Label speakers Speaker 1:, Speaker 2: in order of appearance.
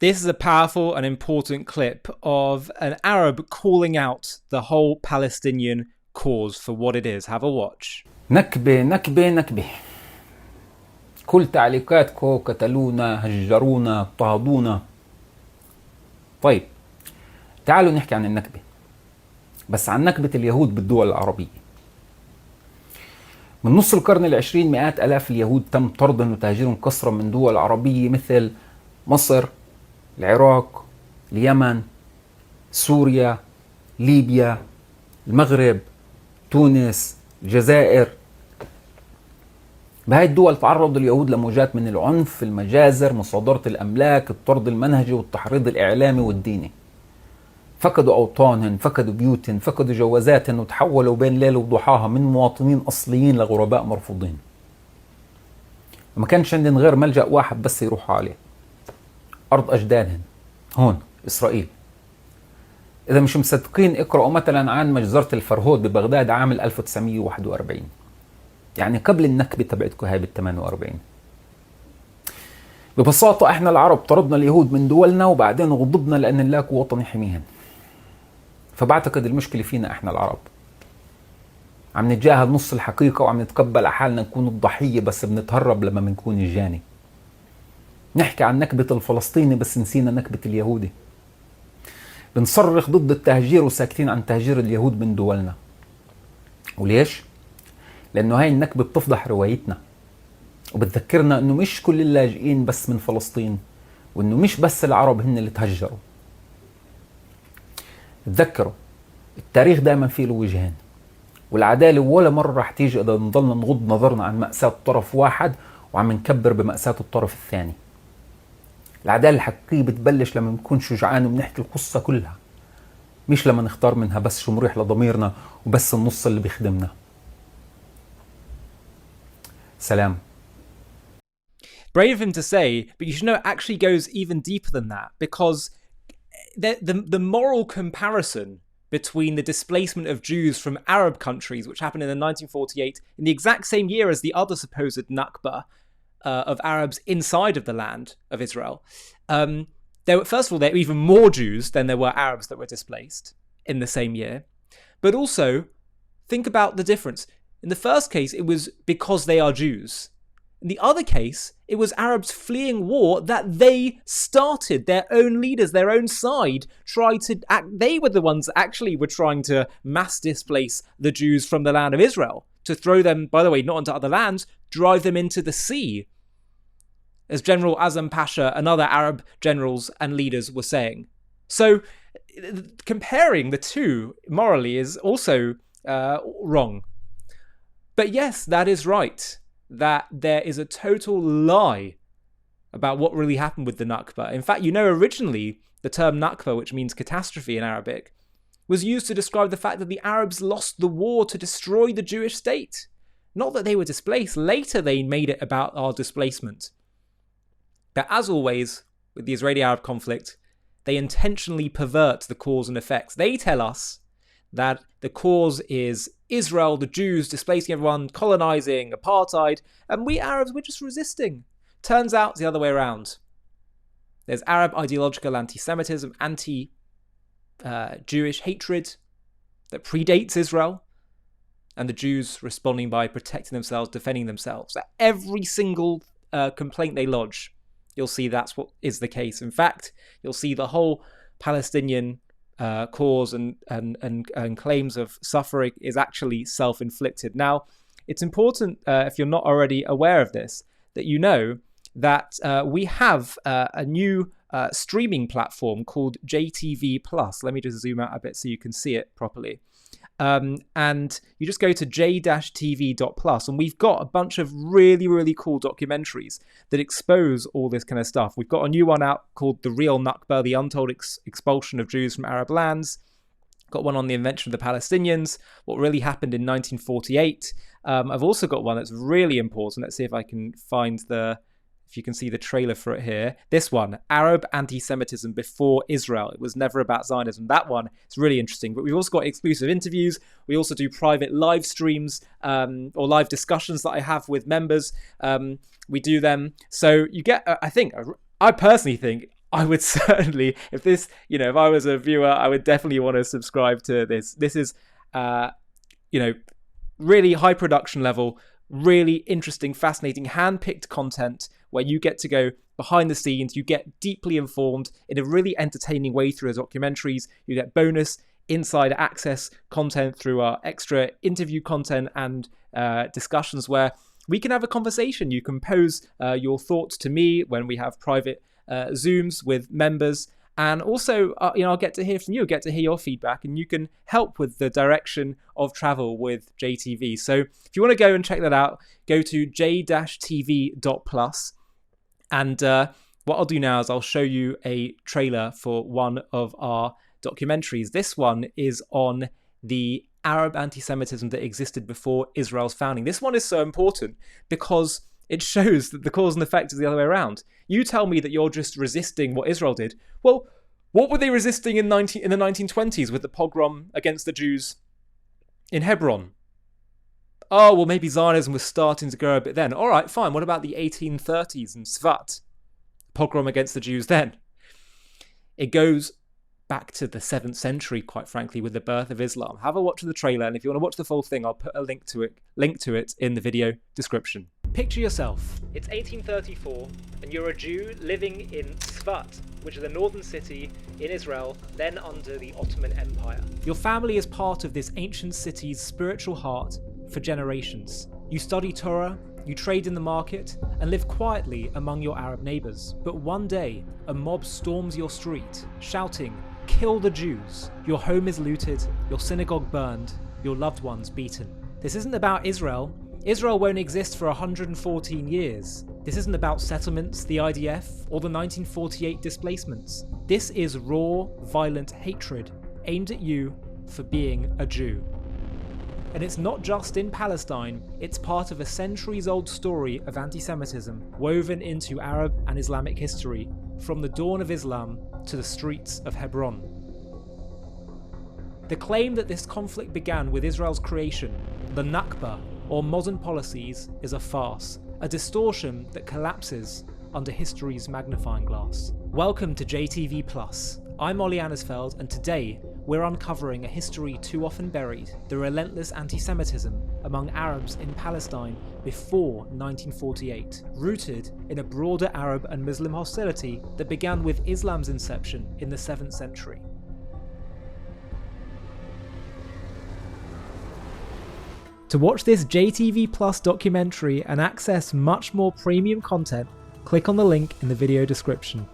Speaker 1: This is a powerful and important clip of an Arab calling out the whole Palestinian cause for what it is. Have a watch.
Speaker 2: نكبة نكبة نكبة. كل تعليقاتكم قتلونا، هجرونا، اضطهدونا. طيب تعالوا نحكي عن النكبة، بس عن نكبة اليهود بالدول العربية. من نص القرن العشرين مئات آلاف اليهود تم طردهم وتهجيرهم كثرة من دول عربية مثل مصر، العراق، اليمن، سوريا، ليبيا، المغرب، تونس، الجزائر. بهاي الدول تعرض اليهود لموجات من العنف، المجازر، مصادرة الأملاك، الطرد المنهجي والتحريض الإعلامي والديني. فقدوا أوطانهم، فقدوا بيوتهم، فقدوا جوازاتهم، وتحولوا بين ليل وضحاها من مواطنين أصليين لغرباء مرفوضين. وما كانش عندهم غير ملجأ واحد بس يروحوا عليه، أرض أجدادهم، هون إسرائيل. إذا مش مصدقين اقرأوا مثلا عن مجزرة الفرهود ببغداد عام 1941، يعني قبل النكبة تبعتكم هاي بال48. ببساطة احنا العرب طردنا اليهود من دولنا وبعدين غضبنا لأن نلاقوا وطن يحميهن. فبعتقد المشكلة فينا احنا العرب، عم نتجاهل نص الحقيقة وعم نتقبل حالنا نكون الضحية، بس بنتهرب لما بنكون الجاني. نحكي عن نكبة الفلسطيني بس نسينا نكبة اليهودي. بنصرخ ضد التهجير وساكتين عن تهجير اليهود من دولنا. وليش؟ لأنه هاي النكبة بتفضح روايتنا وبتذكرنا أنه مش كل اللاجئين بس من فلسطين، وأنه مش بس العرب هن اللي تهجروا. تذكروا التاريخ دائما فيه له وجهين، والعدالة ولا مرة رح تيجي إذا نضلنا نغض نظرنا عن مأساة طرف واحد وعم نكبر بمأساة الطرف الثاني. العدالة الحقيقية بتبلش لما نكون شجعان وبنحكي القصة كلها، مش لما نختار منها بس شو مريح لضميرنا وبس النص اللي بيخدمنا. سلام.
Speaker 1: Brave of him to say, but you should know it actually goes even deeper than that, because the moral comparison between the displacement of Jews from Arab countries, which happened in 1948, in the exact same year as the other supposed Nakba of Arabs inside of the land of Israel. First of all, there were even more Jews than there were Arabs that were displaced in the same year. But also, think about the difference. In the first case, it was because they are Jews. In the other case, it was Arabs fleeing war that they started. Their own leaders, their own side, tried to act. They were the ones that actually were trying to mass displace the Jews from the land of Israel, to throw them, by the way, not onto other lands, drive them into the sea, as General Azam Pasha and other Arab generals and leaders were saying. So comparing the two morally is also wrong. But yes, that is right, that there is a total lie about what really happened with the Nakba. In fact, originally the term Nakba, which means catastrophe in Arabic, was used to describe the fact that the Arabs lost the war to destroy the Jewish state. Not that they were displaced. Later they made it about our displacement. But as always, with the Israeli-Arab conflict, they intentionally pervert the cause and effects. They tell us that the cause is Israel, the Jews displacing everyone, colonizing, apartheid, and we Arabs, we're just resisting. Turns out it's the other way around. There's Arab ideological anti-Semitism, anti-Jewish hatred that predates Israel, and the Jews responding by protecting themselves, defending themselves. At every single complaint they lodge, you'll see that's what is the case. In fact, you'll see the whole Palestinian cause and claims of suffering is actually self-inflicted. Now, it's important, if you're not already aware of this, that you know that we have a new streaming platform called JTV Plus. Let me just zoom out a bit so you can see it properly. And you just go to j-tv.plus, and we've got a bunch of really, really cool documentaries that expose all this kind of stuff. We've got a new one out called The Real Nakba, The Untold Expulsion of Jews from Arab Lands. Got one on the invention of the Palestinians, what really happened in 1948. I've also got one that's really important. Let's see if I can find if you can see the trailer for it here. This one, Arab Anti-Semitism Before Israel. It was never about Zionism. That one is really interesting. But we've also got exclusive interviews. We also do private live streams or live discussions that I have with members. We do them. So you get, I personally think, I would certainly, if this, if I was a viewer, I would definitely want to subscribe to this. This is, really high production level, really interesting, fascinating, hand-picked content where you get to go behind the scenes, you get deeply informed in a really entertaining way through the documentaries, you get bonus inside access content through our extra interview content and discussions where we can have a conversation. You can pose your thoughts to me when we have private Zooms with members. And also, I'll get to hear from you, get to hear your feedback, and you can help with the direction of travel with JTV. So if you want to go and check that out, go to j-tv.plus. And what I'll do now is I'll show you a trailer for one of our documentaries. This one is on the Arab anti-Semitism that existed before Israel's founding. This one is so important because it shows that the cause and effect is the other way around. You tell me that you're just resisting what Israel did. Well, what were they resisting in the 1920s with the pogrom against the Jews in Hebron? Oh, well, maybe Zionism was starting to grow a bit then. All right, fine. What about the 1830s and Svat? Pogrom against the Jews then. It goes back to the 7th century, quite frankly, with the birth of Islam. Have a watch of the trailer, and if you want to watch the full thing, I'll put a link to it in the video description. Picture yourself. It's 1834, and you're a Jew living in Svat, which is a northern city in Israel, then under the Ottoman Empire. Your family is part of this ancient city's spiritual heart for generations. You study Torah, you trade in the market, and live quietly among your Arab neighbours. But one day, a mob storms your street, shouting, "Kill the Jews!" Your home is looted, your synagogue burned, your loved ones beaten. This isn't about Israel. Israel won't exist for 114 years. This isn't about settlements, the IDF, or the 1948 displacements. This is raw, violent hatred aimed at you for being a Jew. And it's not just in Palestine, it's part of a centuries-old story of anti-Semitism woven into Arab and Islamic history, from the dawn of Islam to the streets of Hebron. The claim that this conflict began with Israel's creation, the Nakba, or modern policies, is a farce, a distortion that collapses under history's magnifying glass. Welcome to JTV Plus. I'm Ollie Annisfeld, and today we're uncovering a history too often buried, the relentless anti-Semitism among Arabs in Palestine before 1948, rooted in a broader Arab and Muslim hostility that began with Islam's inception in the 7th century. To watch this JTV Plus documentary and access much more premium content, click on the link in the video description.